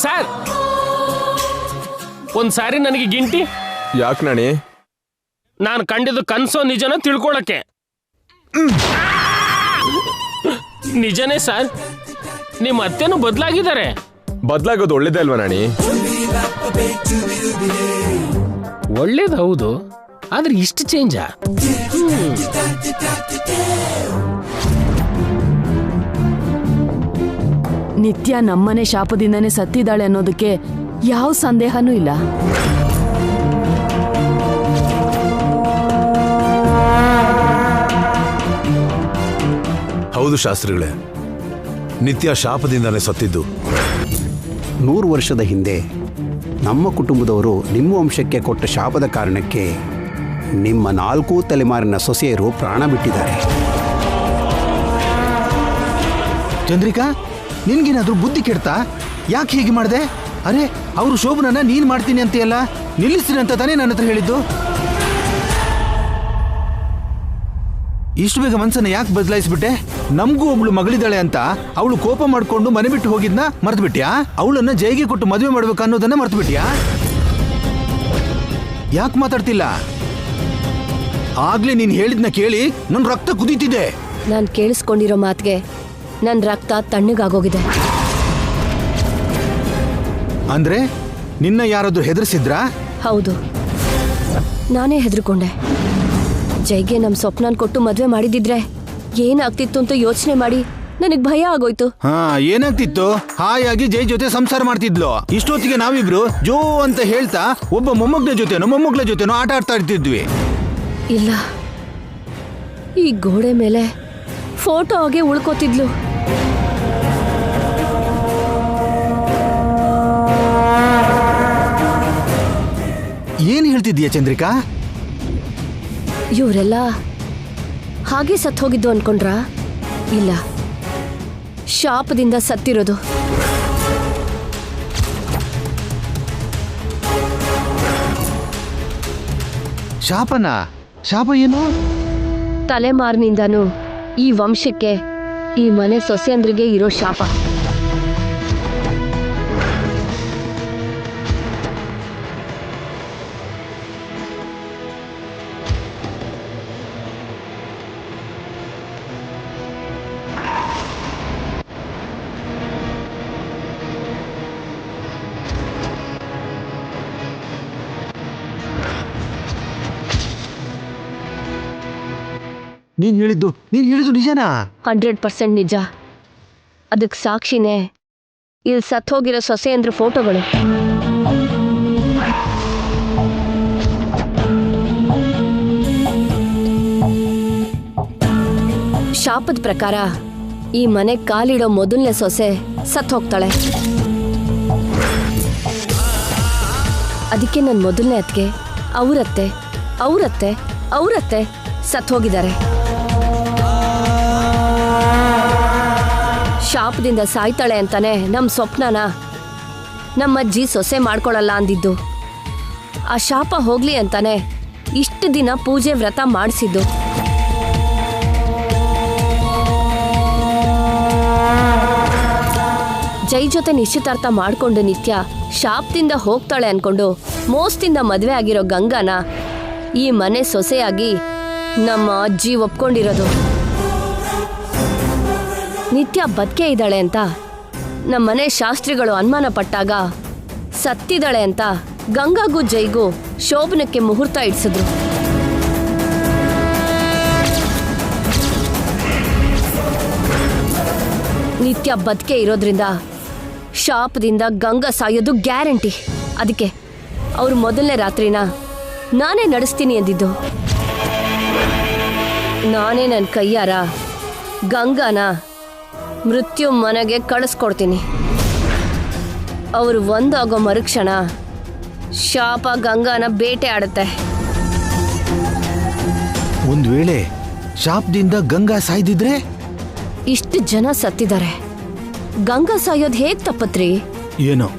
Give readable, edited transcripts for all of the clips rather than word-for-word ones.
Sir ಒಂದ್ಸಾರಿ ನನಗೆ ಗಿಂಟಿ. ಯಾಕೆ ನಾಣಿ? ನಾನು ಕಂಡಿದ್ದು ಕನ್ಸೋ ನಿಜನ ತಿಳ್ಕೊಳಕ್ಕೆ. ನಿಜನೇ ಸರ್, ನಿಮ್ಮ ಅತ್ತೆನೂ ಬದಲಾಗಿದ್ದಾರೆ. ಬದಲಾಗೋದು ಒಳ್ಳೇದೇ ಅಲ್ವಾ ನಾಣಿ? ಒಳ್ಳೇದು ಹೌದು, ಆದ್ರೆ ಇಷ್ಟು ಚೇಂಜಾ? ನಿತ್ಯ ನಮ್ಮನೆ ಶಾಪದಿಂದನೇ ಸತ್ತಿದ್ದಾಳೆ ಅನ್ನೋದಕ್ಕೆ ಯಾವ ಸಂದೇಹನೂ ಇಲ್ಲ. ಹೌದು ಶಾಸ್ತ್ರಿಗಳೇ, ನಿತ್ಯ ಶಾಪದಿಂದಲೇ ಸತ್ತಿದ್ದು. 100 ವರ್ಷದ ಹಿಂದೆ ನಮ್ಮ ಕುಟುಂಬದವರು ನಿಮ್ಮ ವಂಶಕ್ಕೆ ಕೊಟ್ಟ ಶಾಪದ ಕಾರಣಕ್ಕೆ ನಿಮ್ಮ 4 ತಲೆಮಾರಿನ ಸೊಸೆಯರು ಪ್ರಾಣ ಬಿಟ್ಟಿದ್ದಾರೆ. ಚಂದ್ರಿಕಾ, ನಿನ್ಗೇನಾದ್ರೂ ಬುದ್ಧಿ ಕೆಡ್ತಾ? ಯಾಕೆ ಹೀಗೆ ಮಾಡಿದೆ? ಅರೆ, ಅವರು ಶೋಭನನ್ನ ನೀನ್ ಮಾಡ್ತೀನಿ ಅಂತೆಯಲ್ಲ, ನಿಲ್ಲಿಸ್ತೀನಿ ಅಂತ ತಾನೇ ನನ್ನ ಹತ್ರ ಹೇಳಿದ್ದು. ಇಷ್ಟು ಬೇಗ ಮನ್ಸನ್ನ ಯಾಕೆ ಬದಲಾಯಿಸ್ಬಿಟ್ಟೆ? ನಮಗೂ ಒಬ್ಳು ಮಗಳಿದ್ದಾಳೆ ಅಂತ ಅವಳು ಕೋಪ ಮಾಡ್ಕೊಂಡು ಮನೆ ಬಿಟ್ಟು ಹೋಗಿದ್ನ ಮರ್ತು ಬಿಟ್ಯಾ? ಅವಳನ್ನ ಜೈಗೆ ಕೊಟ್ಟು ಮದುವೆ ಮಾಡ್ಬೇಕು ಅನ್ನೋದನ್ನ ಮರ್ತು ಬಿಟ್ಯಾ? ಯಾಕೆ ಮಾತಾಡ್ತಿಲ್ಲ? ಆಗ್ಲೇ ನೀನ್ ಹೇಳಿದ್ನ ಕೇಳಿ ನನ್ ರಕ್ತ ಕುದೀತಿದೆ. ನಾನ್ ಕೇಳಿಸ್ಕೊಂಡಿರೋ ಮಾತ್ಗೆ ನನ್ ರಕ್ತ ತಣ್ಣಗಾಗೋಗಿದೆ. ಅಂದ್ರೆ ನಿನ್ನ ಯಾರಾದ್ರೂ ಹೆದರ್ಸಿದ್ರಾ? ಹೌದು, ನಾನೇ ಹೆದರ್ಕೊಂಡೆ. ಜೈಗೆ ನಮ್ ಸ್ವಪ್ನನ್ ಕೊಟ್ಟು ಮದ್ವೆ ಮಾಡಿದಿದ್ರೆ ಏನಾಗ್ತಿತ್ತು ಅಂತ ಯೋಚನೆ ಮಾಡಿ ನನಗ್ ಭಯ ಆಗೋಯ್ತು. ಏನಾಗ್ತಿತ್ತು? ಹಾಯಾಗಿ ಜೈ ಜೊತೆ ಸಂಸಾರ ಮಾಡ್ತಿದ್ಲು. ಇಷ್ಟೊತ್ತಿಗೆ ನಾವಿಬ್ರು ಜೋ ಅಂತ ಹೇಳ್ತಾ ಒಬ್ಬ ಮೊಮ್ಮಗಳ ಜೊತೆನೋ ಆಟ ಆಡ್ತಾ ಇರ್ತಿದ್ವಿ. ಇಲ್ಲ, ಈ ಗೋಡೆ ಮೇಲೆ ಫೋಟೋ ಆಗಿ ಉಳ್ಕೋತಿದ್ಲು. ಏನ್ ಹೇಳ್ತಿದ್ಯಾ ಚಂದ್ರಿಕಾ? ಇವರೆಲ್ಲ ಹಾಗೆ ಸತ್ ಹೋಗಿದ್ದು ಅನ್ಕೊಂಡ್ರ? ಇಲ್ಲ, ಶಾಪದಿಂದ ಸತ್ತಿರೋದು. ಶಾಪನ? ಶಾಪ ಏನು? ತಲೆಮಾರಿನಿಂದಾನು ಈ ವಂಶಕ್ಕೆ, ಈ ಮನೆ ಸೊಸೆಯಂದ್ರಿಗೆ ಇರೋ ಶಾಪ. ನೀನ್ ಹೇಳಿದ್ದು ನಿಜನಾ? 100% ನಿಜ. ಅದಕ್ಕೆ ಸಾಕ್ಷಿನೇ ಇಲ್ಲಿ ಸತ್ತೋಗಿರೋ ಸೊಸೆಯಂದ್ರ ಫೋಟೋಗಳು. ಶಾಪದ ಪ್ರಕಾರ ಈ ಮನೆ ಕಾಲಿಡೋ ಮೊದಲನೇ ಸೊಸೆ ಸತ್ ಹೋಗ್ತಾಳೆ. ಅದಕ್ಕೆ ನನ್ನ ಮೊದಲನೇ ಅತ್ತಿಗೆ ಅವರತ್ತೆ ಸತ್ ಹೋಗಿದ್ದಾರೆ. ಶಾಪದಿಂದ ಸಾಯ್ತಾಳೆ ಅಂತಾನೆ ನಮ್ಮ ಸ್ವಪ್ನನ ನಮ್ಮಜ್ಜಿ ಸೊಸೆ ಮಾಡ್ಕೊಳ್ಳಲ್ಲ ಅಂದಿದ್ದು. ಆ ಶಾಪ ಹೋಗ್ಲಿ ಅಂತಾನೆ ಇಷ್ಟು ದಿನ ಪೂಜೆ ವ್ರತ ಮಾಡಿಸಿದ್ದು. ಜೈ ಜೊತೆ ನಿಶ್ಚಿತಾರ್ಥ ಮಾಡ್ಕೊಂಡು ನಿತ್ಯ ಶಾಪದಿಂದ ಹೋಗ್ತಾಳೆ ಅನ್ಕೊಂಡು ಮೋಸದಿಂದ ಮದುವೆ ಆಗಿರೋ ಗಂಗಾನ ಈ ಮನೆ ಸೊಸೆಯಾಗಿ ನಮ್ಮ ಅಜ್ಜಿ ಒಪ್ಕೊಂಡಿರೋದು. ನಿತ್ಯ ಬದುಕೆ ಇದ್ದಾಳೆ ಅಂತ ನಮ್ಮನೆ ಶಾಸ್ತ್ರಿಗಳು ಅನುಮಾನ ಪಟ್ಟಾಗ ಸತ್ತಿದ್ದಾಳೆ ಅಂತ ಗಂಗಾಗೂ ಜೈಗೂ ಶೋಭನಕ್ಕೆ ಮುಹೂರ್ತ ಇಡ್ಸಿದ್ರು. ನಿತ್ಯ ಬದುಕೆ ಇರೋದ್ರಿಂದ ಶಾಪದಿಂದ ಗಂಗಾ ಸಾಯೋದು ಗ್ಯಾರಂಟಿ. ಅದಕ್ಕೆ ಅವ್ರು ಮೊದಲನೇ ರಾತ್ರಿನ ನಾನೇ ನಡೆಸ್ತೀನಿ ಅಂದಿದ್ದು. ನಾನೇ ನನ್ನ ಕೈಯಾರ ಗಂಗಾನ ಮೃತ್ಯು ಮನೆಗೆ ಕಳಿಸ್ಕೊಡ್ತೀನಿ. ಅವರು ಒಂದಾಗೋ ಮರುಕ್ಷಣ ಶಾಪ ಗಂಗಾನ ಬೇಟೆ ಆಡುತ್ತೆ. ಒಂದ್ ವೇಳೆ ಶಾಪದಿಂದ ಗಂಗಾ ಸಾಯ್ದಿದ್ರೆ? ಇಷ್ಟು ಜನ ಸತ್ತಿದ್ದಾರೆ, ಗಂಗಾ ಸಾಯೋದು ಹೇಗ್ ತಪ್ಪತ್ರಿ? ಏನೋ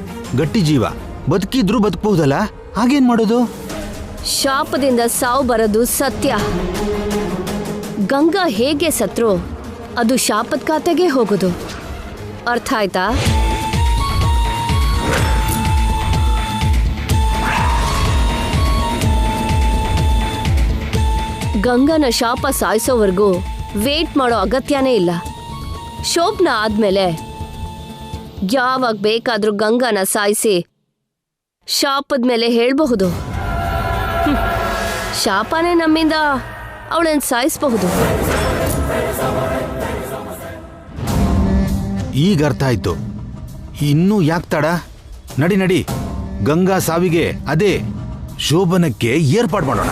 ಗಟ್ಟಿ ಜೀವ, ಬದುಕಿದ್ರು ಬದುಕಬಹುದಲ್ಲ, ಹಾಗೇನ್ ಮಾಡೋದು? ಶಾಪದಿಂದ ಸಾವು ಬರೋದು ಸತ್ಯ. ಗಂಗಾ ಹೇಗೆ ಸತ್ರು ಅದು ಶಾಪದ ಖಾತೆಗೆ ಹೋಗೋದು. ಅರ್ಥ ಆಯ್ತಾ? ಗಂಗನ ಶಾಪ ಸಾಯಿಸೋವರೆಗೂ ವೇಟ್ ಮಾಡೋ ಅಗತ್ಯನೇ ಇಲ್ಲ. ಶೋಭನ ಆದ್ಮೇಲೆ ಯಾವಾಗ ಬೇಕಾದ್ರೂ ಗಂಗನ ಸಾಯಿಸಿ ಶಾಪದ ಮೇಲೆ ಹೇಳ್ಬಹುದು. ಶಾಪನೇ ನಮ್ಮಿಂದ ಅವಳನ್ನ ಸಾಯಿಸಬಹುದು. ಈಗ ಅರ್ಥ ಆಯ್ತು. ಇನ್ನೂ ಯಾಕೆ ತಡ? ನಡಿ ನಡಿ, ಗಂಗಾ ಸಾವಿಗೆ ಅದೇ ಶೋಭನಕ್ಕೆ ಏರ್ಪಾಡು ಮಾಡೋಣ.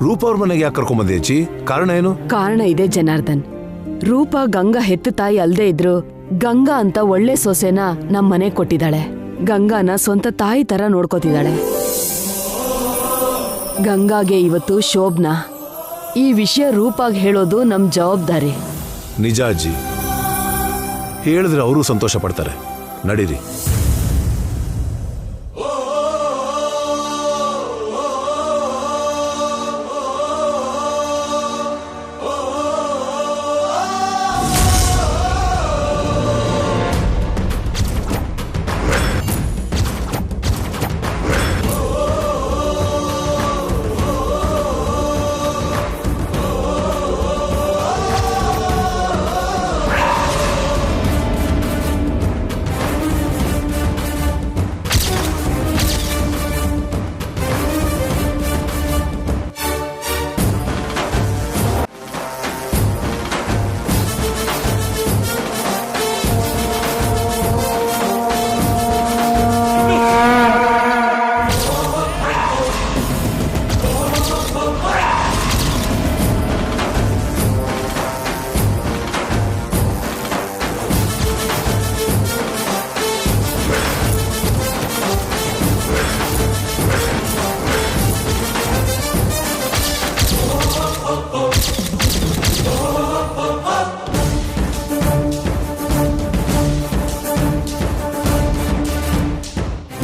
ರೂಪ ಅವ್ರ ಮನೆಗೆ ಯಾಕೆ ಕರ್ಕೊಂಬಂದಿ ಅಜ್ಜಿ? ಕಾರಣ ಏನು? ಕಾರಣ ಇದೆ ಜನಾರ್ದನ್. ರೂಪ ಗಂಗಾ ಹೆತ್ತ ತಾಯಿ ಅಲ್ದೇ ಇದ್ರು ಗಂಗಾ ಅಂತ ಒಳ್ಳೆ ಸೊಸೆನ ನಮ್ಮನೆ ಕೊಟ್ಟಿದ್ದಾಳೆ. ಗಂಗಾನ ಸ್ವಂತ ತಾಯಿ ತರ ನೋಡ್ಕೋತಿದ್ದಾಳೆ. ಗಂಗಾಗೆ ಇವತ್ತು ಶೋಭನಾ. ಈ ವಿಷಯ ರೂಪಾಗ್ ಹೇಳೋದು ನಮ್ ಜವಾಬ್ದಾರಿ. ನಿಜ ಅಜ್ಜಿ, ಹೇಳಿದ್ರೆ ಅವರು ಸಂತೋಷ ಪಡ್ತಾರೆ. ನಡೀರಿ.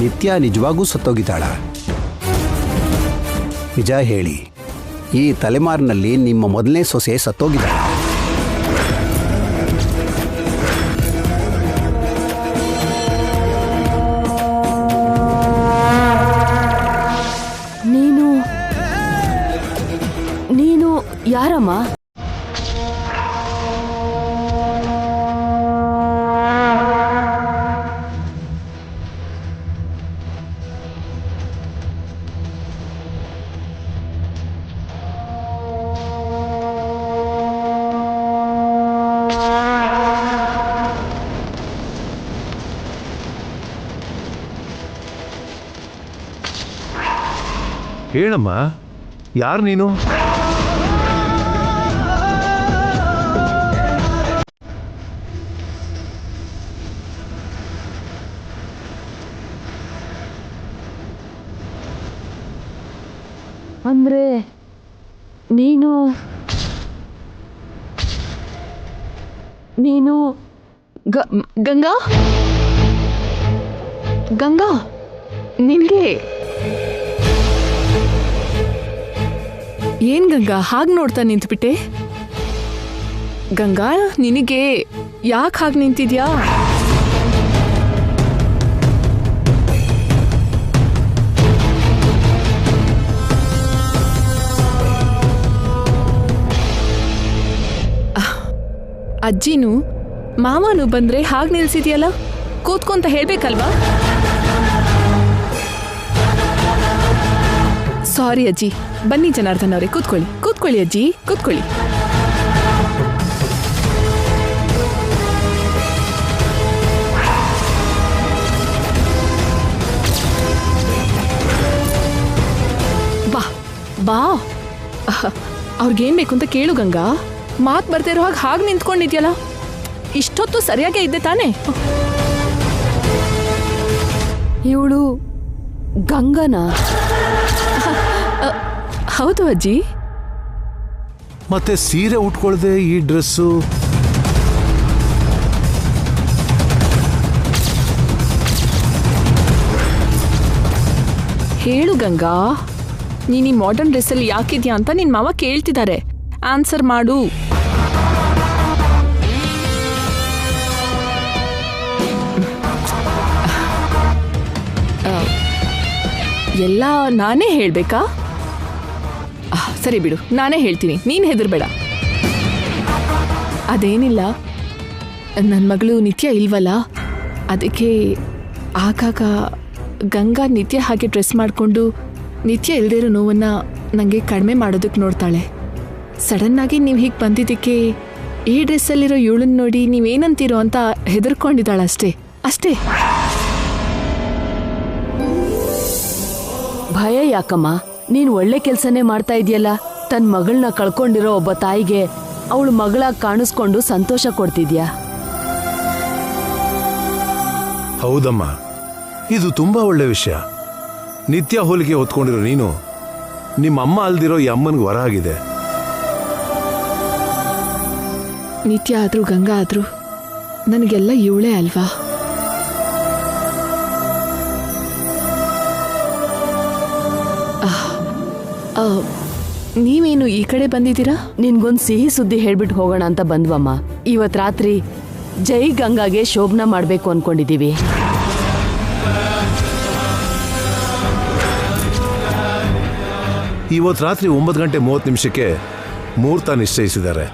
ನಿತ್ಯ ನಿಜವಾಗೂ ಸತ್ತೋಗಿದ್ದಾಳ? ನಿಜ ಹೇಳಿ, ಈ ತಲೆಮಾರಿನಲ್ಲಿ ನಿಮ್ಮ ಮೊದಲನೇ ಸೊಸೆ ಸತ್ತೋಗಿದ್ದಾಳ? ನೀನು ಯಾರಮ್ಮ? ಹೇಳಮ್ಮ, ಯಾರು ನೀನು? ಅಂದ್ರೆ ನೀನು ಗಂಗಾ? ಗಂಗಾ, ನಿನ್ಗೆ ಏನ್ ಗಂಗಾ ಹಾಗೆ ನೋಡ್ತಾ ನಿಂತ್ಬಿಟ್ಟೆ? ಗಂಗಾ, ನಿನಗೆ ಯಾಕೆ ಹಾಗೆ ನಿಂತಿದ್ಯಾ? ಅಜ್ಜಿನೂ ಮಾವನು ಬಂದ್ರೆ ಹಾಗೆ ನಿಲ್ಸಿದ್ಯಲ್ಲ, ಕೂತ್ಕೊಂತ ಹೇಳ್ಬೇಕಲ್ವಾ? ಸಾರಿ ಅಜ್ಜಿ. ಬನ್ನಿ ಜನಾರ್ದನ್ ಅವರೇ, ಕೂತ್ಕೊಳ್ಳಿ. ಕೂತ್ಕೊಳ್ಳಿ ಅಜ್ಜಿ, ಕೂತ್ಕೊಳ್ಳಿ. ಬಾ ಬಾ, ಅವ್ರಿಗೇನ್ ಬೇಕು ಅಂತ ಕೇಳು ಗಂಗಾ. ಮಾತು ಬರ್ದೇ ಇರೋ ಹಾಗೆ ನಿಂತ್ಕೊಂಡಿದ್ಯಲ್ಲ, ಇಷ್ಟೊತ್ತು ಸರಿಯಾಗೇ ಇದ್ದೆ ತಾನೇ? ಇವಳು ಗಂಗನಾ? ಹೌದು ಅಜ್ಜಿ. ಮತ್ತೆ ಸೀರೆ ಉಟ್ಕೊಳ್ದೆ ಈ ಡ್ರೆಸ್ಸು ಹೇಳು ಗಂಗಾ, ನೀನು ಈ ಮಾಡರ್ನ್ ಡ್ರೆಸ್ಸಲ್ಲಿ ಯಾಕಿದ್ಯಾ ಅಂತ ನಿನ್ನ ಮಾವ ಕೇಳ್ತಿದ್ದಾರೆ. ಆನ್ಸರ್ ಮಾಡು. ಎಲ್ಲ ನಾನೇ ಹೇಳಬೇಕಾ? ಸರಿ ಬಿಡು, ನಾನೇ ಹೇಳ್ತೀನಿ, ನೀನು ಹೆದರ್ಬೇಡ. ಅದೇನಿಲ್ಲ, ನನ್ನ ಮಗಳು ನಿತ್ಯ ಇಲ್ವಲ್ಲ, ಅದಕ್ಕೆ ಆಗಾಗ ಗಂಗಾ ನಿತ್ಯ ಹಾಗೆ ಡ್ರೆಸ್ ಮಾಡಿಕೊಂಡು ನಿತ್ಯ ಇಲ್ಲದೇ ಇರೋ ನೋವನ್ನು ನನಗೆ ಕಡಿಮೆ ಮಾಡೋದಕ್ಕೆ ನೋಡ್ತಾಳೆ. ಸಡನ್ನಾಗಿ ನೀವು ಹೀಗೆ ಬಂದಿದ್ದಕ್ಕೆ ಈ ಡ್ರೆಸ್ಸಲ್ಲಿರೋ ಇವಳನ್ನ ನೋಡಿ ನೀವೇನಂತೀರೋ ಅಂತ ಹೆದರ್ಕೊಂಡಿದ್ದಾಳೆ ಅಷ್ಟೇ ಅಷ್ಟೇ. ಭಯ ಯಾಕಮ್ಮ? ನೀನ್ ಒಳ್ಳೆ ಕೆಲ್ಸನೇ ಮಾಡ್ತಾ ಇದೆಯಲ್ಲ. ತನ್ನ ಮಗಳನ್ನ ಕಳ್ಕೊಂಡಿರೋ ಒಬ್ಬ ತಾಯಿಗೆ ಅವಳು ಮಗಳಾಗಿ ಕಾಣಿಸ್ಕೊಂಡು ಸಂತೋಷ ಕೊಡ್ತಿದ್ಯಾ. ಹೌದಮ್ಮ, ಇದು ತುಂಬಾ ಒಳ್ಳೆ ವಿಷಯ. ನಿತ್ಯ ಹೋಲಿಕೆ ಹೊತ್ಕೊಂಡಿರೋ ನೀನು ನಿಮ್ಮ ಅಮ್ಮ ಅಲ್ದಿರೋ ಈ ಅಮ್ಮನಿಗೆ ವರ ಆಗಿದೆ. ನಿತ್ಯ ಆದರೂ ಗಂಗಾ ಆದರೂ ನನಗೆಲ್ಲ ಇವಳೇ ಅಲ್ವಾ? ನೀವೇನು ಈ ಕಡೆ ಬಂದಿದ್ದೀರಾ? ನಿನ್ಗೊಂದ್ ಸಿಹಿ ಸುದ್ದಿ ಹೇಳ್ಬಿಟ್ಟು ಹೋಗೋಣ ಅಂತ ಬಂದ್ವಮ್ಮ. ಇವತ್ ರಾತ್ರಿ ಜೈ ಗಂಗಾಗೆ ಶೋಭನ ಮಾಡ್ಬೇಕು ಅನ್ಕೊಂಡಿದೀವಿ. ಇವತ್ತು ರಾತ್ರಿ 9:30 ಮುಹೂರ್ತ ನಿಶ್ಚಯಿಸಿದ್ದಾರೆ.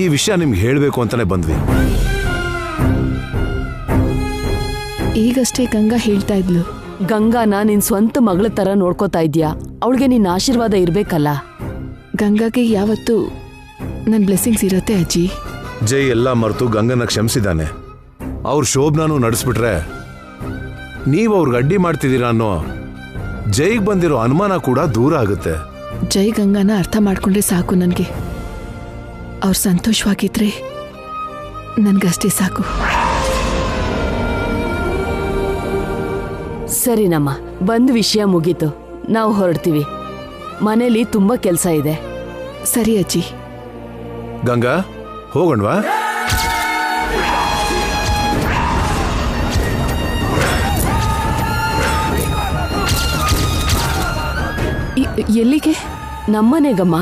ಈ ವಿಷಯ ನಿಮ್ಗೆ ಹೇಳಬೇಕು ಅಂತಾನೆ ಬಂದ್ವಿ. ಈಗಷ್ಟೇ ಗಂಗಾ ಹೇಳ್ತಾ ಇದ್ಲು. ಗಂಗಾನ ನಿನ್ ಸ್ವಂತ ಮಗಳ ತರ ನೋಡ್ಕೋತಾ ಇದ್ಯಾ. ಅವಳಿಗೆ ನಿನ್ನ ಆಶೀರ್ವಾದ ಇರ್ಬೇಕಲ್ಲ. ಗಂಗಾಗೆ ಯಾವತ್ತೂ ನನ್ನ ಬ್ಲೆಸ್ಸಿಂಗ್ಸ್ ಇರತ್ತೆ ಅಜ್ಜಿ. ಜೈ ಎಲ್ಲ ಮರೆತು ಗಂಗನ ಕ್ಷಮಿಸಿದ್ದಾನೆ. ಅವ್ರ ಶೋಭನಾನು ನಡೆಸ್ಬಿಟ್ರೆ ನೀವು ಅವ್ರಿಗೆ ಅಡ್ಡಿ ಮಾಡ್ತಿದ್ದೀರಾ ಅನ್ನೋ ಜೈಗೆ ಬಂದಿರೋ ಅನುಮಾನ ಕೂಡ ದೂರ ಆಗುತ್ತೆ. ಜೈ ಗಂಗಾನ ಅರ್ಥ ಮಾಡ್ಕೊಂಡ್ರೆ ಸಾಕು ನನಗೆ. ಅವ್ರು ಸಂತೋಷವಾಗಿದ್ರೆ ನನ್ಗಷ್ಟೇ ಸಾಕು. ಸರಿನಮ್ಮ, ಬಂದ್ ವಿಷಯ ಮುಗೀತು. ನಾವು ಹೊರಡ್ತೀವಿ. ಮನೇಲಿ ತುಂಬಾ ಕೆಲ್ಸ ಇದೆ. ಸರಿ ಅಜ್ಜಿ. ಗಂಗಾ, ಹೋಗೋಣವಾ? ಎಲ್ಲಿಗೆ? ನಮ್ಮನೆಗಮ್ಮ.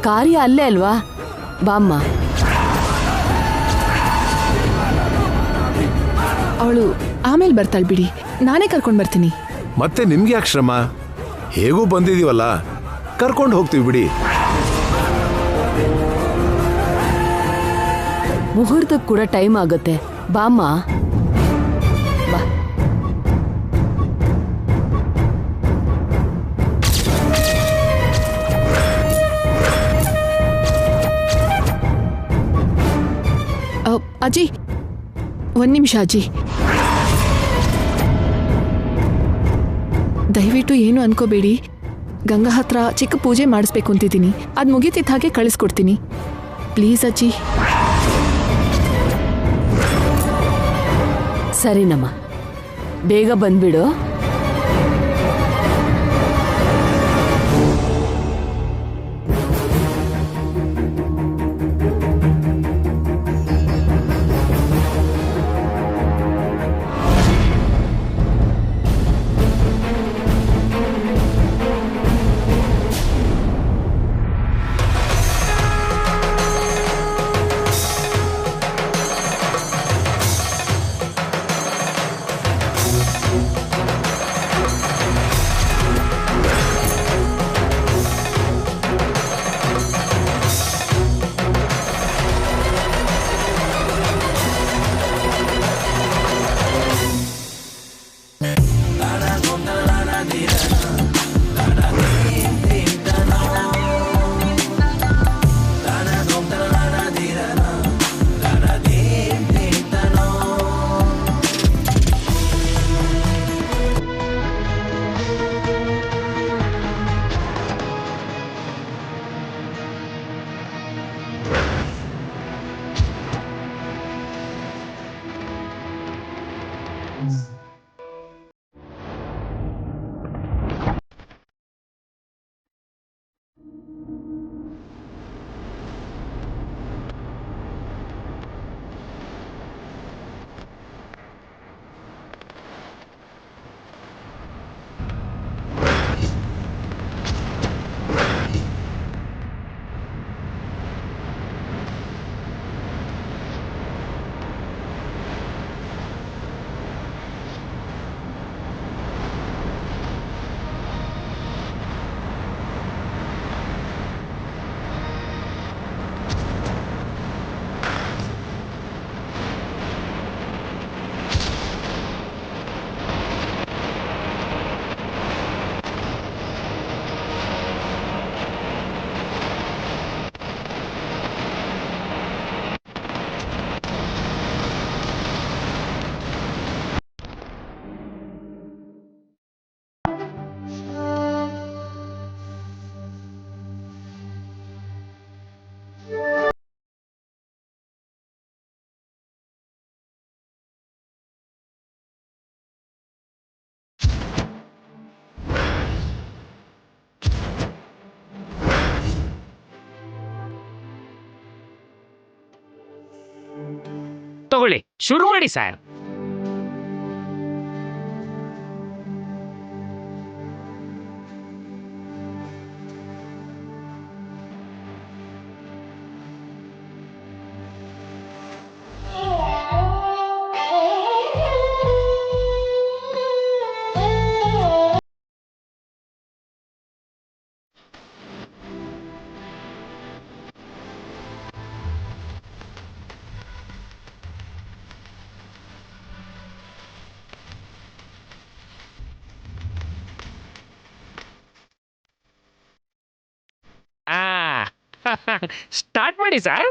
ಕಾರ್ಯ ಅಲ್ಲೇ ಅಲ್ವಾ? ಬಾಮ್ಮ. ಅವಳು ಆಮೇಲೆ ಬರ್ತಾಳೆ ಬಿಡಿ, ನಾನೇ ಕರ್ಕೊಂಡು ಬರ್ತೀನಿ. ಮತ್ತೆ ನಿಮ್ಗೆ ಯಾಕೆ ಶ್ರಮ? ಹೇಗೂ ಬಂದಿದೀವಲ್ಲ, ಕರ್ಕೊಂಡು ಹೋಗ್ತೀವಿ ಬಿಡಿ. ಮುಹೂರ್ತಕ್ಕೆ ಕೂಡ ಟೈಮ್ ಆಗುತ್ತೆ. ಬಾಮ್ಮ. ಬಾ. ಅಜ್ಜಿ, ಒಂದು ನಿಮಿಷ ಅಜ್ಜಿ. ದಯವಿಟ್ಟು ಏನು ಅನ್ಕೋಬೇಡಿ. ಗಂಗಾ ಹತ್ರ ಚಿಕ್ಕ ಪೂಜೆ ಮಾಡಿಸ್ಬೇಕು ಅಂತಿದ್ದೀನಿ. ಅದು ಮುಗಿತಿದ್ದ ಹಾಗೆ ಕಳಿಸ್ಕೊಡ್ತೀನಿ. ಪ್ಲೀಸ್ ಅಜ್ಜಿ. ಸರಿನಮ್ಮ, ಬೇಗ ಬಂದ್ಬಿಡು. ತಗೊಳ್ಳಿ, ಶುರು ಮಾಡಿ ಸರ್. ಸ್ಟಾರ್ಟ್ ಮಾಡಿ ಸರ್.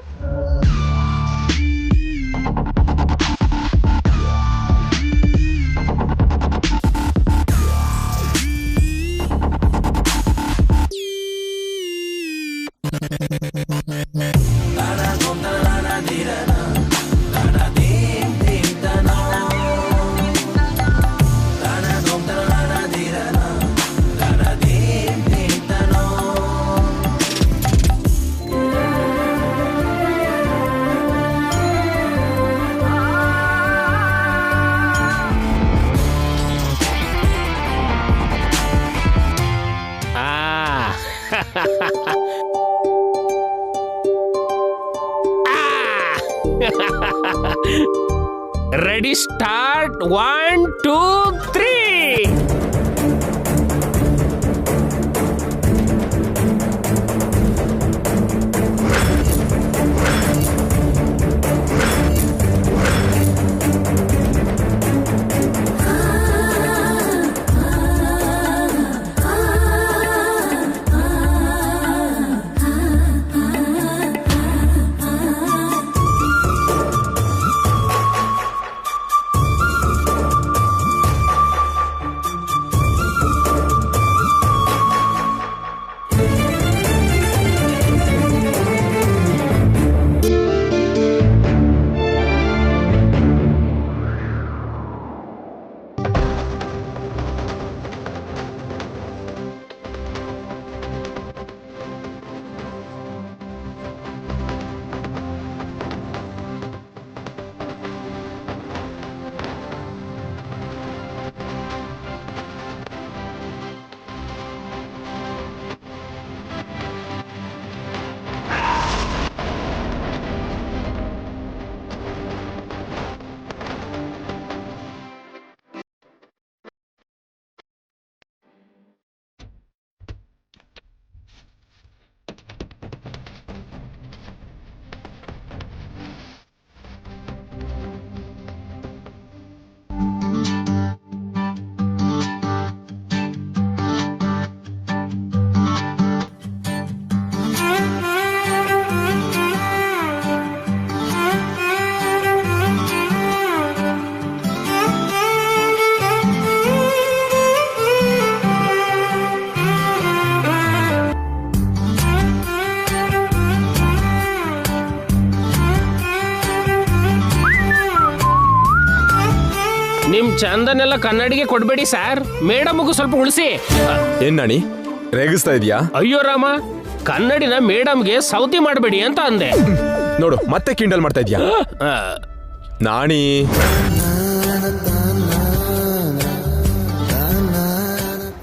Ready, start. 1 2 3. ನಿಮ್ ಚಂದನೆಲ್ಲ ಕನ್ನಡಿಗೆ ಕೊಡ್ಬೇಡಿ ಸರ್, ಮೇಡಮ್ಗೂ ಸ್ವಲ್ಪ ಉಳಿಸಿ. ಏನ್ ನಾಣಿ ರೇಗಿಸ್ತಾ ಇದೀಯಾ? ಅಯ್ಯೋ ರಾಮ, ಕನ್ನಡಿನ ಮೇಡಮ್ಗೆ ಸೌತಿ ಮಾಡಬೇಡಿ ಅಂತ ಅಂದೆ. ನೋಡು ಮತ್ತೆ ಕಿಂಡಲ್ ಮಾಡ್ತಾ ಇದ್ಯಾ ನಾಣಿ.